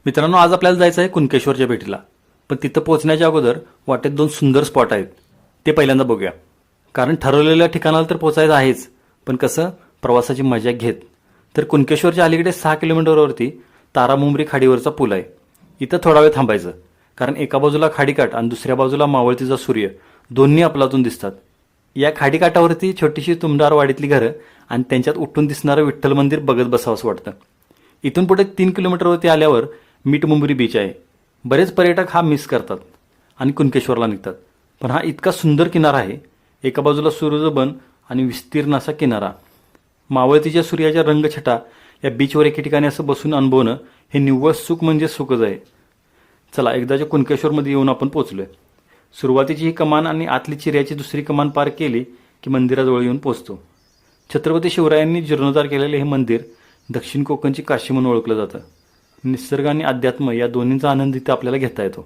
मित्रांनो, आज आपल्याला जायचं आहे कुणकेश्वरच्या भेटीला. पण तिथं पोहोचण्याच्या अगोदर वाटेत दोन सुंदर स्पॉट आहेत, ते पहिल्यांदा बघूया. कारण ठरवलेल्या ठिकाणाला तर पोहोचायचं आहेच, पण कसं प्रवासाची मजा घेत. तर कुणकेश्वरच्या अलीकडे 6 किलोमीटरवरती तारामुंबरी खाडीवरचा पूल आहे. इथं थोडा वेळ थांबायचं, कारण एका बाजूला खाडीकाठ आणि दुसऱ्या बाजूला मावळतीचा सूर्य दोन्ही आपल्यातून दिसतात. या खाडीकाठावरती छोटीशी तुमदार वाडीतली घरं आणि त्यांच्यात उठून दिसणारं विठ्ठल मंदिर बघत बसावंसं वाटतं. इथून पुढे 3 किलोमीटरवरती आल्यावर मीठमुंबरी बीच आहे. बरेच पर्यटक हा मिस करतात आणि कुणकेश्वरला निघतात. पण हा इतका सुंदर किनारा आहे. एका बाजूला सूर्यबन आणि विस्तीर्ण असा किनारा. मावळतीच्या सूर्याच्या रंगछटा या बीचवर एके ठिकाणी असं बसून अनुभवणं हे निव्वळ सुख म्हणजे सुखच आहे. चला, एकदाच्या कुणकेश्वरमध्ये येऊन आपण पोचलोय. सुरुवातीची ही कमान आणि आतली चिऱ्याची दुसरी कमान पार केली की मंदिराजवळ येऊन पोचतो. छत्रपती शिवरायांनी जीर्णोद्धार केलेले हे मंदिर दक्षिण कोकणची काशी म्हणून ओळखलं जातं. निसर्ग आणि अध्यात्म या दोन्हींचा आनंद इथं आपल्याला घेता येतो.